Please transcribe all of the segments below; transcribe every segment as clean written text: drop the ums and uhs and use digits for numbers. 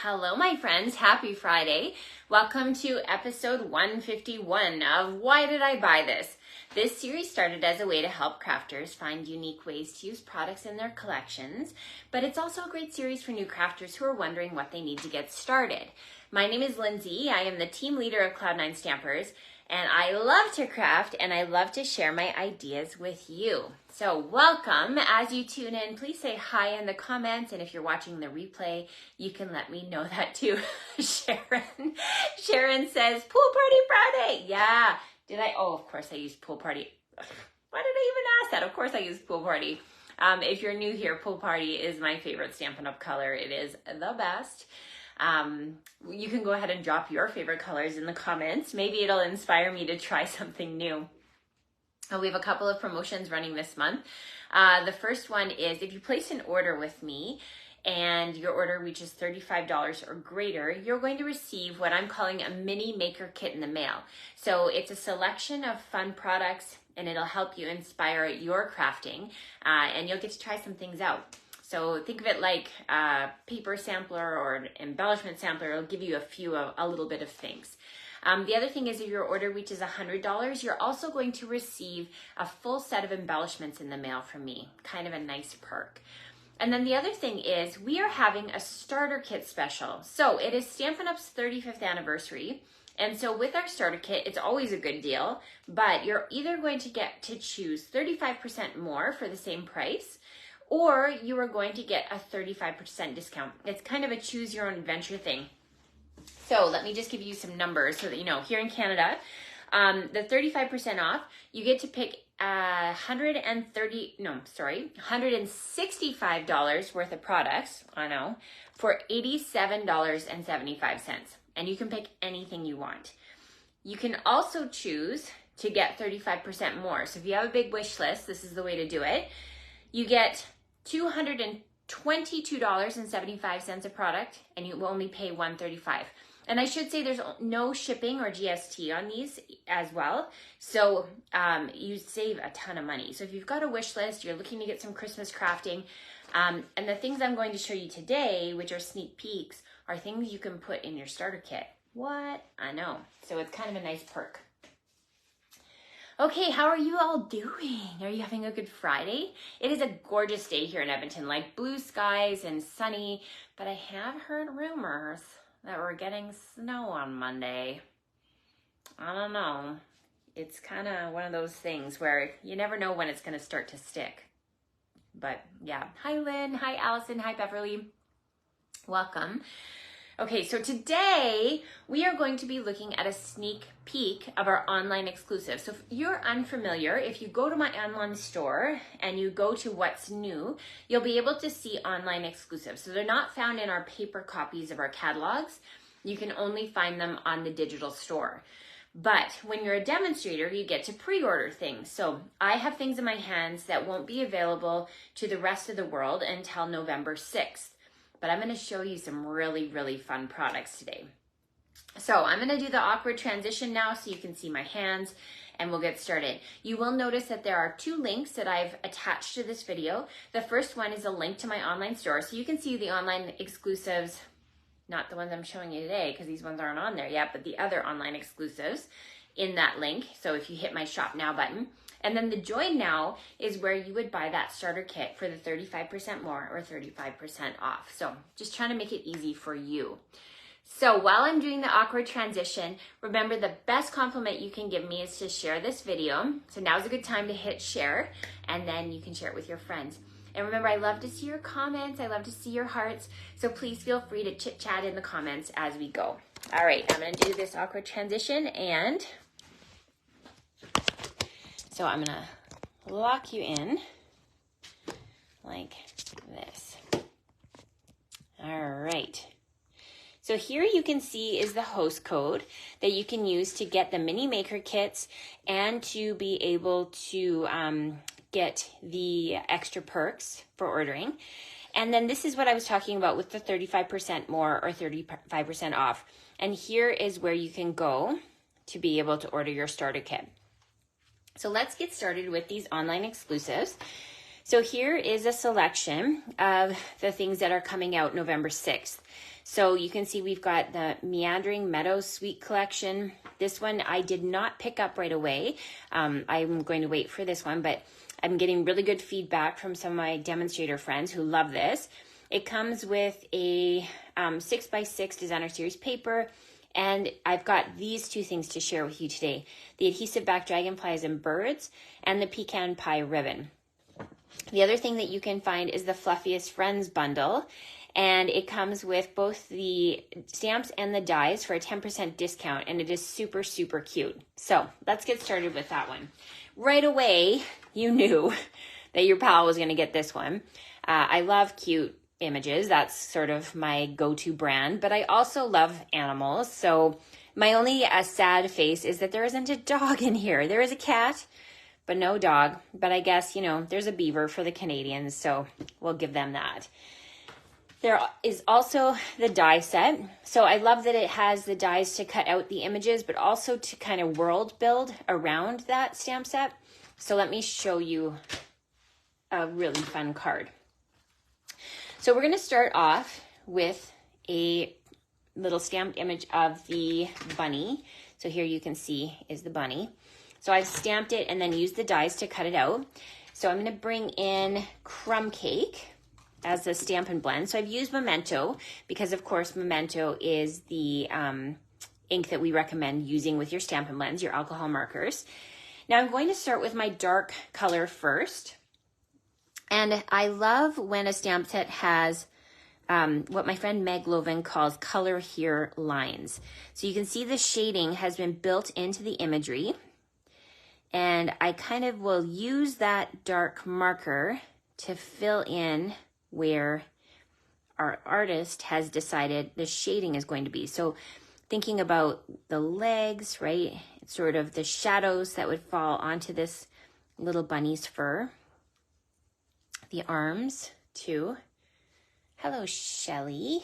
Hello, my friends. Happy Friday. Welcome to episode 151 of Why Did I Buy This? This series started as a way to help crafters find unique ways to use products in their collections, but it's also a great series for new crafters who are wondering what they need to get started. My name is Lindsay. I am the team leader of Cloud9 Stampers, and I love to craft and I love to share my ideas with you. So welcome. As you tune in, please say hi in the comments, and if you're watching the replay, you can let me know that too. Sharon says, Pool Party Friday. Yeah. Did I? Oh, of course I used Pool Party. Why did I even ask that? Of course I used Pool Party. If you're new here, Pool Party is my favorite Stampin' Up! Color. It is the best. You can go ahead and drop your favorite colors in the comments. Maybe it'll inspire me to try something new. We have a couple of promotions running this month. The first one is if you place an order with me and your order reaches $35 or greater, you're going to receive what I'm calling a mini maker kit in the mail. So it's a selection of fun products and it'll help you inspire your crafting, and you'll get to try some things out. So think of it like a paper sampler or an embellishment sampler. It'll give you a little bit of things. The other thing is if your order reaches $100, you're also going to receive a full set of embellishments in the mail from me. Kind of a nice perk. And then the other thing is we are having a starter kit special. So it is Stampin' Up's 35th anniversary. And so with our starter kit, it's always a good deal, but you're either going to get to choose 35% more for the same price, or you are going to get a 35% discount. It's kind of a choose your own adventure thing. So let me just give you some numbers so that you know. Here in Canada, the 35% off, you get to pick $165 worth of products, I know, for $87.75. And you can pick anything you want. You can also choose to get 35% more. So if you have a big wish list, this is the way to do it. You get $222.75 a product, and you will only pay $135. And I should say there's no shipping or GST on these as well. So you save a ton of money. So if you've got a wish list, you're looking to get some Christmas crafting, and the things I'm going to show you today, which are sneak peeks, are things you can put in your starter kit. What? I know. So it's kind of a nice perk. Okay, how are you all doing? Are you having a good Friday? It is a gorgeous day here in Edmonton, like blue skies and sunny, but I have heard rumors that we're getting snow on Monday. I don't know. It's kind of one of those things where you never know when it's going to start to stick. But yeah, hi Lynn, hi Allison, hi Beverly. Welcome. Okay, so today we are going to be looking at a sneak peek of our online exclusive. So if you're unfamiliar, if you go to my online store and you go to what's new, you'll be able to see online exclusives. So they're not found in our paper copies of our catalogs. You can only find them on the digital store. But when you're a demonstrator, you get to pre-order things. So I have things in my hands that won't be available to the rest of the world until November 6th. But I'm going to show you some really, really fun products today. So I'm going to do the awkward transition now so you can see my hands, and we'll get started. You will notice that there are two links that I've attached to this video. The first one is a link to my online store, so you can see the online exclusives, not the ones I'm showing you today because these ones aren't on there yet, but the other online exclusives in that link. So if you hit my Shop Now button. And then the Join Now is where you would buy that starter kit for the 35% more or 35% off. So just trying to make it easy for you. So while I'm doing the awkward transition, remember the best compliment you can give me is to share this video. So now's a good time to hit share, and then you can share it with your friends. And remember, I love to see your comments. I love to see your hearts. So please feel free to chit chat in the comments as we go. All right, I'm gonna do this awkward transition, and so I'm gonna lock you in like this. All right. So here you can see is the host code that you can use to get the mini maker kits and to be able to get the extra perks for ordering. And then this is what I was talking about with the 35% more or 35% off. And here is where you can go to be able to order your starter kit. So let's get started with these online exclusives. So here is a selection of the things that are coming out November 6th. So you can see we've got the Meandering Meadows Sweet Collection. This one I did not pick up right away. I'm going to wait for this one, but I'm getting really good feedback from some of my demonstrator friends who love this. It comes with a 6x6 designer series paper, and I've got these two things to share with you today. The adhesive back dragonflies and birds and the pecan pie ribbon. The other thing that you can find is the Fluffiest Friends bundle, and it comes with both the stamps and the dies for a 10% discount, and it is super, super cute. So let's get started with that one. Right away, you knew that your pal was going to get this one. I love cute images. That's sort of my go-to brand, but I also love animals. So my only sad face is that there isn't a dog in here. There is a cat, but no dog. But I guess, there's a beaver for the Canadians, so we'll give them that. There is also the die set. So I love that it has the dies to cut out the images, but also to kind of world build around that stamp set. So let me show you a really fun card. So we're going to start off with a little stamped image of the bunny. So here you can see is the bunny. So I've stamped it and then used the dies to cut it out. So I'm going to bring in Crumb Cake as a Stampin' Blend. So I've used Memento because, of course, Memento is the ink that we recommend using with your Stampin' Blends, your alcohol markers. Now I'm going to start with my dark color first. And I love when a stamp set has what my friend Meg Loven calls color here lines. So you can see the shading has been built into the imagery. And I kind of will use that dark marker to fill in where our artist has decided the shading is going to be. So thinking about the legs, right? It's sort of the shadows that would fall onto this little bunny's fur. The arms too. Hello, Shelly.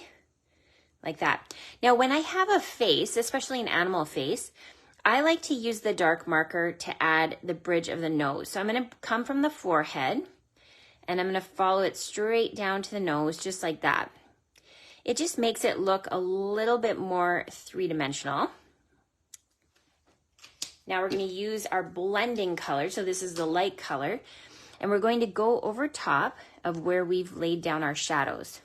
Like that. Now, when I have a face, especially an animal face, I like to use the dark marker to add the bridge of the nose. So I'm going to come from the forehead and I'm going to follow it straight down to the nose, just like that. It just makes it look a little bit more three-dimensional. Now we're going to use our blending color. So this is the light color. And we're going to go over top of where we've laid down our shadows.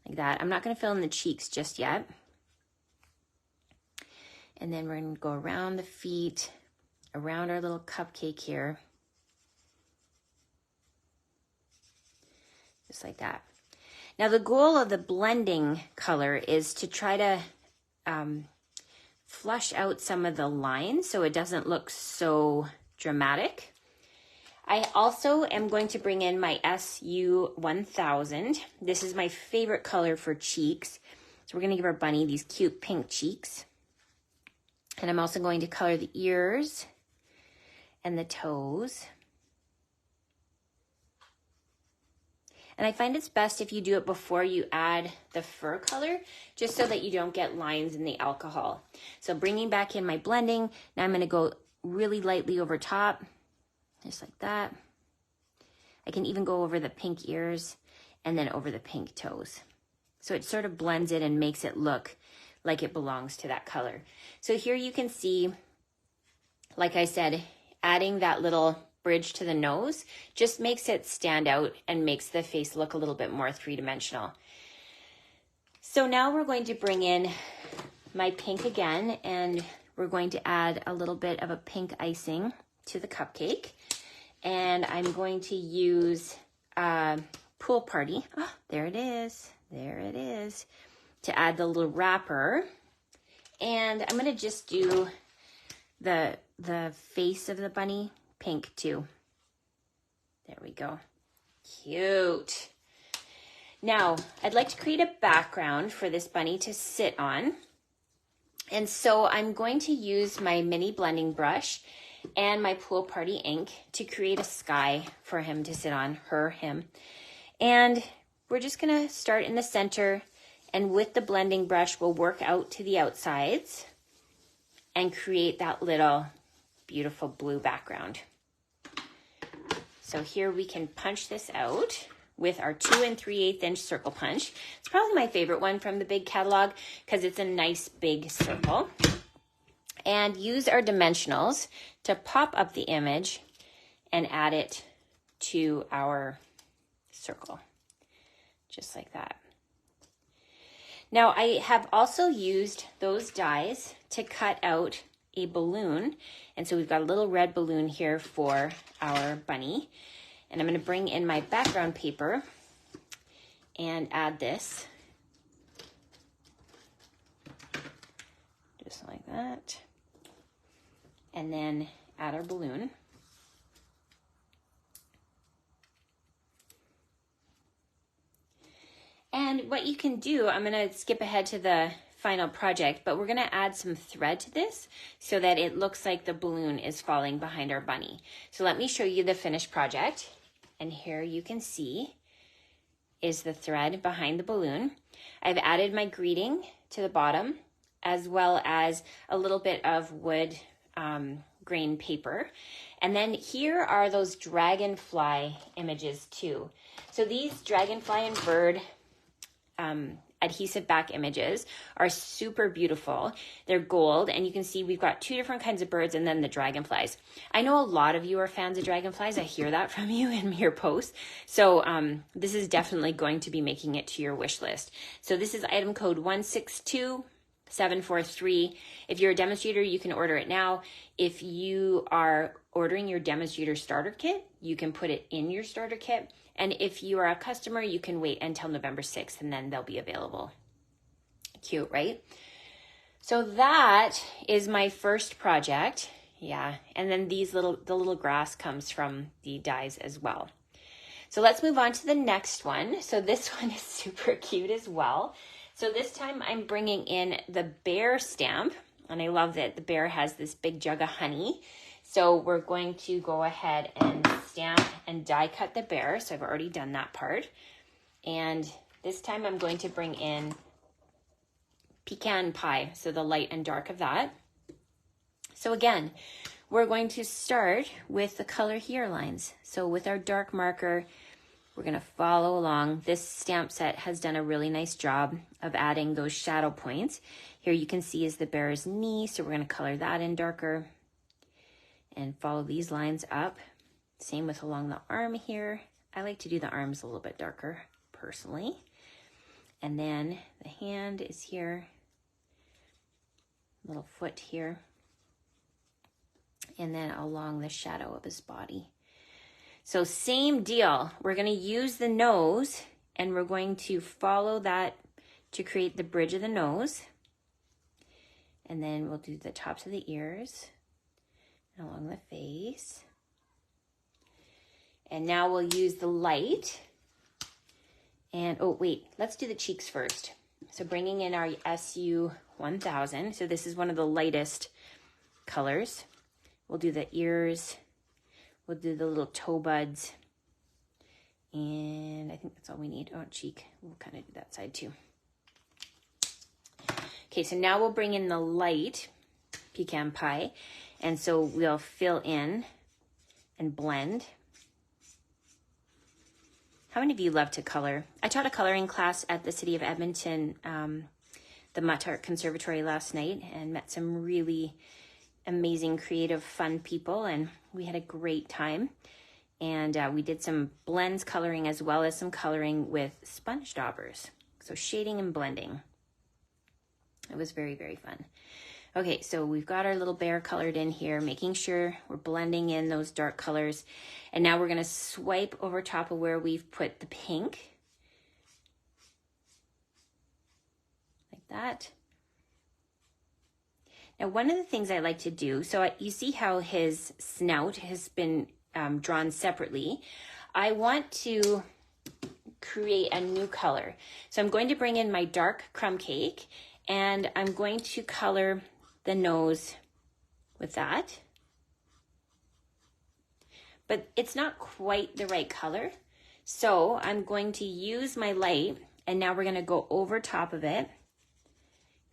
Like that. I'm not going to fill in the cheeks just yet. And then we're going to go around the feet, around our little cupcake here. Just like that. Now the goal of the blending color is to try to flush out some of the lines so it doesn't look so dramatic. I also am going to bring in my SU1000. This is my favorite color for cheeks. So we're going to give our bunny these cute pink cheeks. And I'm also going to color the ears and the toes. And I find it's best if you do it before you add the fur color, just so that you don't get lines in the alcohol. So bringing back in my blending, now I'm going to go really lightly over top, just like that. I can even go over the pink ears and then over the pink toes. So it sort of blends it and makes it look like it belongs to that color. So here you can see, like I said, adding that little bridge to the nose just makes it stand out and makes the face look a little bit more three-dimensional. So now we're going to bring in my pink again, and we're going to add a little bit of a pink icing to the cupcake. And I'm going to use Pool Party. Oh, there it is. There it is. To add the little wrapper. And I'm going to just do the face of the bunny pink too. There we go. Cute. Now, I'd like to create a background for this bunny to sit on. And so I'm going to use my mini blending brush and my Pool Party ink to create a sky for him to sit on, him. And we're just going to start in the center, and with the blending brush, we'll work out to the outsides and create that little beautiful blue background. So here we can punch this out with our 2 3/8 inch circle punch. It's probably my favorite one from the big catalog because it's a nice big circle. And use our dimensionals to pop up the image and add it to our circle, just like that. Now I have also used those dies to cut out a balloon. And so we've got a little red balloon here for our bunny. And I'm going to bring in my background paper and add this. Just like that. And then add our balloon. And what you can do, I'm going to skip ahead to the final project, but we're going to add some thread to this so that it looks like the balloon is falling behind our bunny. So let me show you the finished project. And here you can see is the thread behind the balloon. I've added my greeting to the bottom, as well as a little bit of wood grain paper. And then here are those dragonfly images too. So these dragonfly and bird adhesive back images are super beautiful. They're gold, and you can see we've got 2 different kinds of birds and then the dragonflies. I know a lot of you are fans of dragonflies. I hear that from you in your posts. So this is definitely going to be making it to your wish list. So this is item code 162743. If you're a demonstrator, you can order it now. If you are ordering your demonstrator starter kit, you can put it in your starter kit. And if you are a customer, you can wait until November 6th and then they'll be available. Cute, right? So that is my first project. Yeah. And then the little grass comes from the dies as well. So let's move on to the next one. So this one is super cute as well. So this time I'm bringing in the bear stamp, and I love that the bear has this big jug of honey. So we're going to go ahead and stamp and die cut the bear. So I've already done that part. And this time I'm going to bring in pecan pie, so the light and dark of that. So again, we're going to start with the color here lines. So with our dark marker, we're going to follow along. This stamp set has done a really nice job of adding those shadow points. Here you can see is the bear's knee, so we're going to color that in darker and follow these lines up. Same with along the arm here. I like to do the arms a little bit darker personally. And then the hand is here, little foot here, and then along the shadow of his body. So same deal. We're going to use the nose and we're going to follow that to create the bridge of the nose. And then we'll do the tops of the ears and along the face. And now we'll use the light. And, oh, wait, let's do the cheeks first. So bringing in our SU 1000. So this is one of the lightest colors. We'll do the ears. We'll do the little toe buds. And I think that's all we need. Oh, cheek. We'll kind of do that side too. Okay, so now we'll bring in the light pecan pie. And so we'll fill in and blend. How many of you love to color? I taught a coloring class at the City of Edmonton, the Mutt Art Conservatory last night, and met some really amazing, creative, fun people, and we had a great time. And we did some blends coloring as well as some coloring with sponge daubers. So shading and blending. It was very, very fun. Okay, so we've got our little bear colored in here, making sure we're blending in those dark colors. And now we're gonna swipe over top of where we've put the pink. Like that. Now, one of the things I like to do, so you see how his snout has been drawn separately. I want to create a new color. So I'm going to bring in my dark crumb cake and I'm going to color the nose with that. But it's not quite the right color. So I'm going to use my light and now we're going to go over top of it,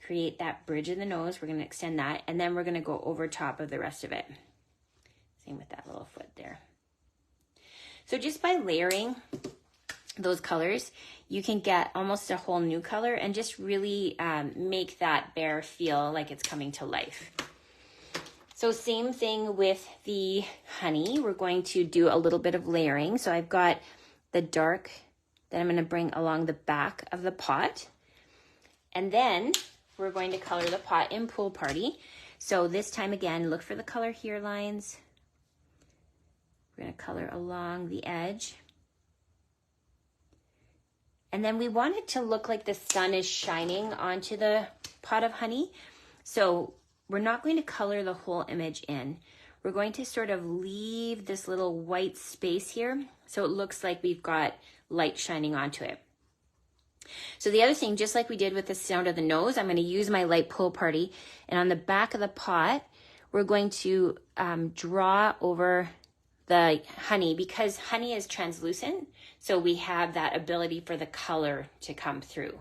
create that bridge of the nose. We're going to extend that and then we're going to go over top of the rest of it. Same with that little foot there. So just by layering those colors, you can get almost a whole new color and just really make that bear feel like it's coming to life. So same thing with the honey. We're going to do a little bit of layering. So I've got the dark that I'm going to bring along the back of the pot. And then we're going to color the pot in Pool Party. So this time again, look for the color here lines. We're going to color along the edge. And then we want it to look like the sun is shining onto the pot of honey. So we're not going to color the whole image in. We're going to sort of leave this little white space here so it looks like we've got light shining onto it. So the other thing, just like we did with the sound of the nose, I'm going to use my light Pool Party, and on the back of the pot, we're going to draw over the honey, because honey is translucent, so we have that ability for the color to come through.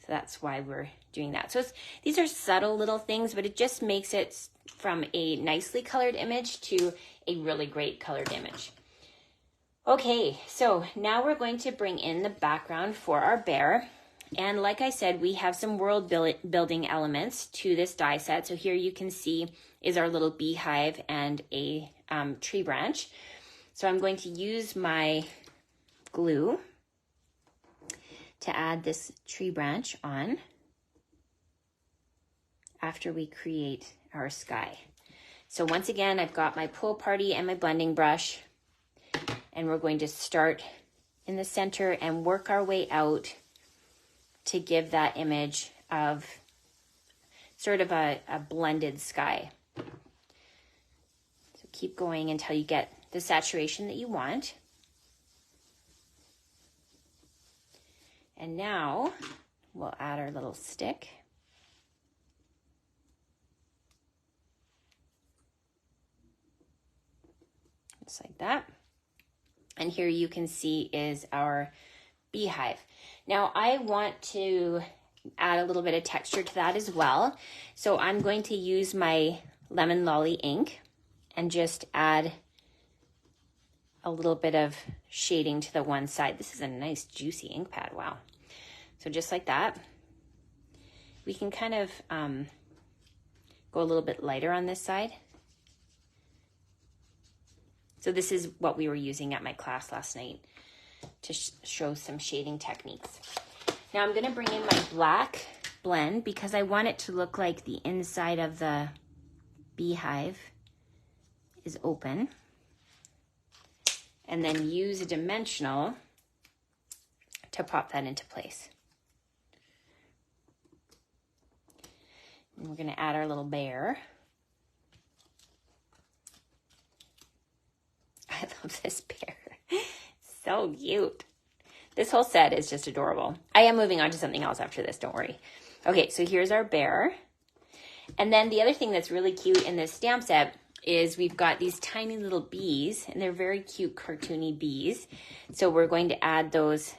So that's why we're doing that. So these are subtle little things, but it just makes it from a nicely colored image to a really great colored image. Okay, so now we're going to bring in the background for our bear. And like I said, we have some world building elements to this die set. So here you can see is our little beehive and a tree branch. So I'm going to use my glue to add this tree branch on after we create our sky. So once again, I've got my Pool Party and my blending brush, and we're going to start in the center and work our way out to give that image of sort of a blended sky. So keep going until you get the saturation that you want. And now we'll add our little stick. Just like that. And here you can see is our beehive. Now I want to add a little bit of texture to that as well. So I'm going to use my Lemon Lolly ink and just add a little bit of shading to the one side. This is a nice juicy ink pad, wow. So just like that. We can kind of go a little bit lighter on this side. So this is what we were using at my class last night to show some shading techniques. Now I'm going to bring in my black blend because I want it to look like the inside of the beehive is open. And then use a dimensional to pop that into place. And we're going to add our little bear. I love this bear. So cute. This whole set is just adorable. I am moving on to something else after this, don't worry. Okay, so here's our bear. And then the other thing that's really cute in this stamp set is we've got these tiny little bees, and they're very cute cartoony bees. So we're going to add those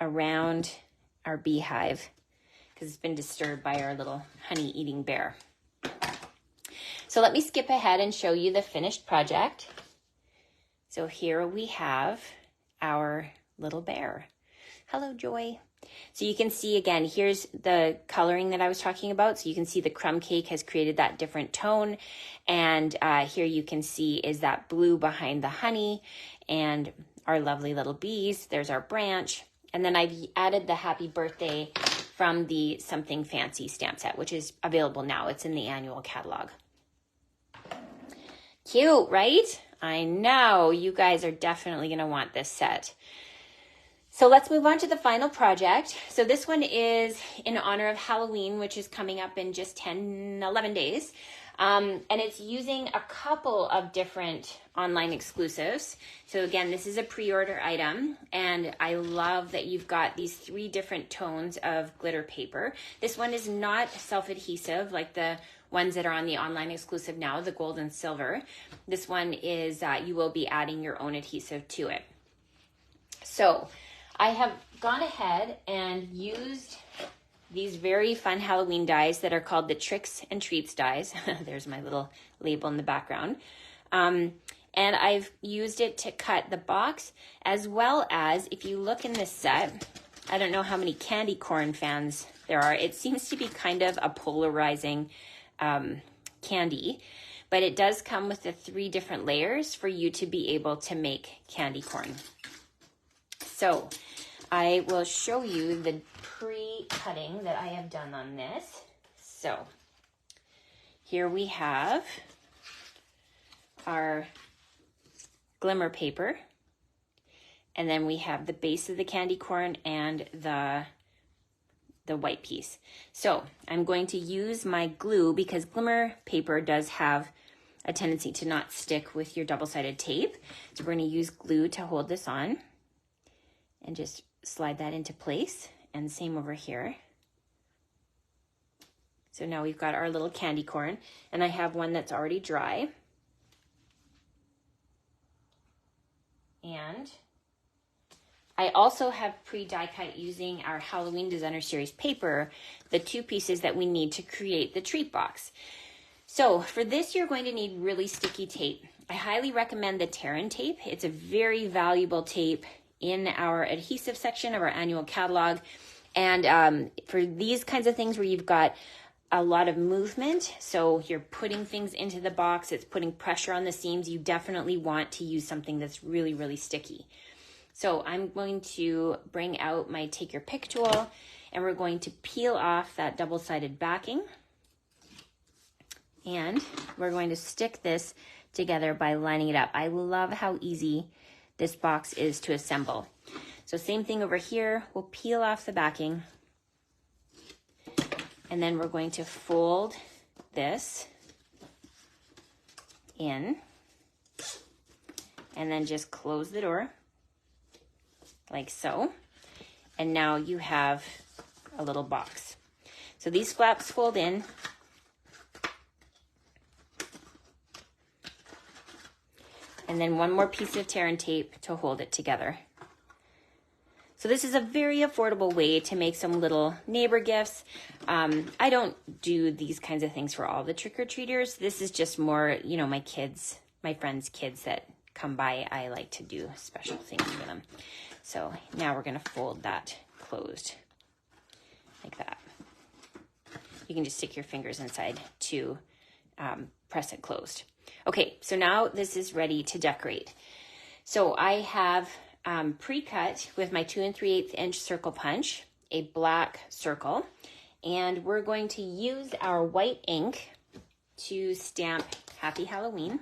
around our beehive because it's been disturbed by our little honey eating bear. So let me skip ahead and show you the finished project. So here we have our little bear. Hello, Joy. So you can see again, here's the coloring that I was talking about. So you can see the crumb cake has created that different tone. And here you can see is that blue behind the honey and our lovely little bees. There's our branch. And then I've added the happy birthday from the Something Fancy stamp set, which is available now. It's in the annual catalog. Cute, right? I know you guys are definitely going to want this set. So let's move on to the final project. So this one is in honor of Halloween, which is coming up in just 11 days. And it's using a couple of different online exclusives. So again, this is a pre-order item, and I love that you've got these 3 different tones of glitter paper. This one is not self-adhesive like the ones that are on the online exclusive now, the gold and silver. This one is, you will be adding your own adhesive to it. So I have gone ahead and used these very fun Halloween dies that are called the Tricks and Treats dies. There's my little label in the background. And and I've used it to cut the box, as well as, if you look in this set, I don't know how many candy corn fans there are. It seems to be kind of a polarizing candy, but it does come with the 3 different layers for you to be able to make candy corn. So I will show you the pre-cutting that I have done on this. So here we have our glimmer paper, and then we have the base of the candy corn and the white piece. So I'm going to use my glue, because glimmer paper does have a tendency to not stick with your double-sided tape. So we're going to use glue to hold this on and just slide that into place, and same over here. So now we've got our little candy corn, and I have one that's already dry. And I also have pre-die cut, using our Halloween Designer Series paper, the 2 pieces that we need to create the treat box. So for this, you're going to need really sticky tape. I highly recommend the Terran tape. It's a very valuable tape in our adhesive section of our annual catalog. And for these kinds of things where you've got a lot of movement, so you're putting things into the box, it's putting pressure on the seams, you definitely want to use something that's really, really sticky. So I'm going to bring out my Take Your Pick tool, and we're going to peel off that double-sided backing. And we're going to stick this together by lining it up. I love how easy this box is to assemble. So same thing over here, we'll peel off the backing, and then we're going to fold this in, and then just close the door like so. And now you have a little box. So these flaps fold in, and then one more piece of Terran tape to hold it together. So this is a very affordable way to make some little neighbor gifts. I don't do these kinds of things for all the trick-or-treaters. This is just more, you know, my friends' kids that come by, I like to do special things for them. So now we're gonna fold that closed like that. You can just stick your fingers inside to press it closed. Okay, so now this is ready to decorate. So I have pre-cut with my 2 3/8 inch circle punch, a black circle, and we're going to use our white ink to stamp Happy Halloween.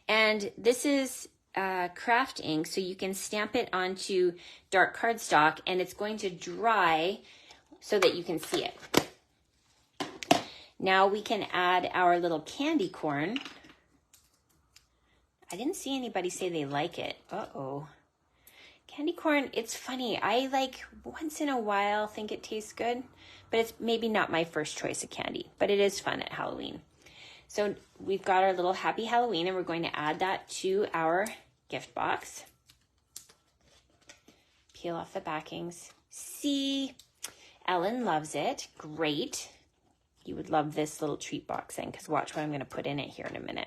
And this is craft ink, so you can stamp it onto dark cardstock, and it's going to dry so that you can see it. Now we can add our little candy corn. I didn't see anybody say they like it. Uh-oh. Candy corn, it's funny. I like once in a while think it tastes good, but it's maybe not my first choice of candy, but it is fun at Halloween. So we've got our little Happy Halloween, and we're going to add that to our gift box. Peel off the backings. See, Ellen loves it. Great. You would love this little treat box then, because watch what I'm going to put in it here in a minute.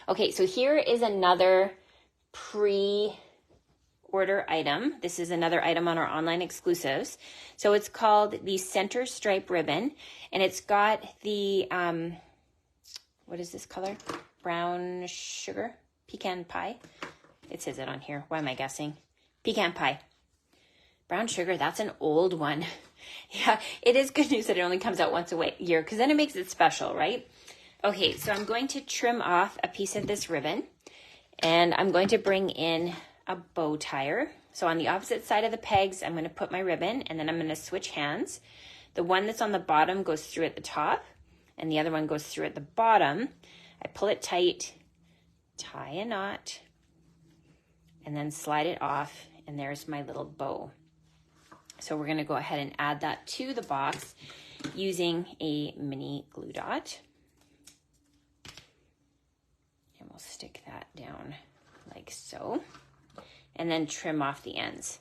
Okay, so here is another pre-order item. This is another item on our online exclusives. So it's called the Center Stripe Ribbon, and it's got the, what is this color? Brown sugar, pecan pie. It says it on here. Why am I guessing? Pecan pie. Brown sugar, that's an old one. Yeah, it is good news that it only comes out once a year, because then it makes it special, right? Okay, so I'm going to trim off a piece of this ribbon, and I'm going to bring in a bow tire. So on the opposite side of the pegs, I'm going to put my ribbon, and then I'm going to switch hands. The one that's on the bottom goes through at the top, and the other one goes through at the bottom. I pull it tight, tie a knot, and then slide it off, and there's my little bow. So we're going to go ahead and add that to the box using a mini glue dot. And we'll stick that down like so, and then trim off the ends.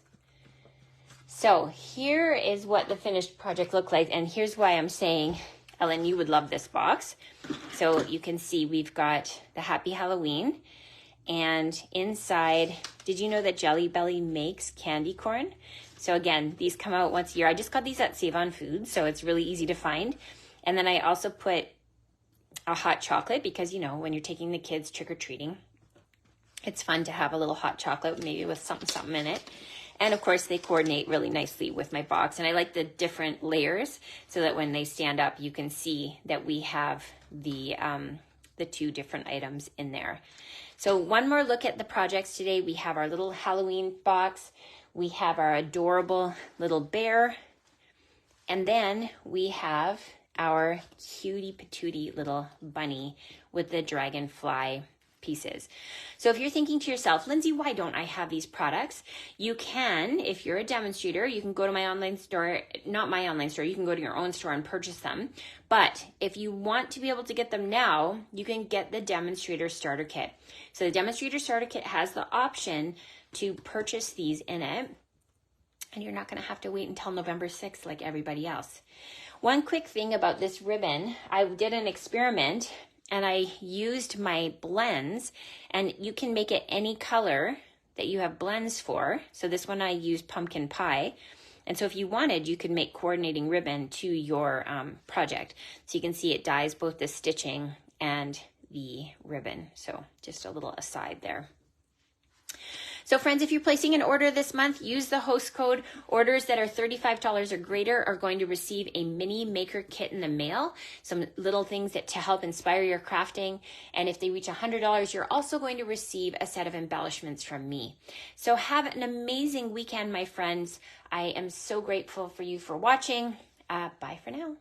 So here is what the finished project looked like, and here's why I'm saying Ellen, you would love this box. So you can see we've got the Happy Halloween. And inside, did you know that Jelly Belly makes candy corn? So again, these come out once a year. I just got these at Save on Foods, so it's really easy to find. And then I also put a hot chocolate because, you know, when you're taking the kids trick-or-treating, it's fun to have a little hot chocolate, maybe with something in it. And of course, they coordinate really nicely with my box. And I like the different layers so that when they stand up, you can see that we have the 2 different items in there. So one more look at the projects today. We have our little Halloween box. We have our adorable little bear. And then we have our cutie patootie little bunny with the dragonfly pieces. So if you're thinking to yourself, Lindsay, why don't I have these products? You can, if you're a demonstrator, you can go to my online store, not my online store, you can go to your own store and purchase them. But if you want to be able to get them now, you can get the demonstrator starter kit. So the demonstrator starter kit has the option to purchase these in it, and you're not going to have to wait until November 6th like everybody else. One quick thing about this ribbon, I did an experiment and I used my blends, and you can make it any color that you have blends for. So this one I used pumpkin pie. And so if you wanted, you could make coordinating ribbon to your project. So you can see it dyes both the stitching and the ribbon. So just a little aside there. So friends, if you're placing an order this month, use the host code. Orders that are $35 or greater are going to receive a mini maker kit in the mail, some little things to help inspire your crafting. And if they reach $100, you're also going to receive a set of embellishments from me. So have an amazing weekend, my friends. I am so grateful for you for watching. Bye for now.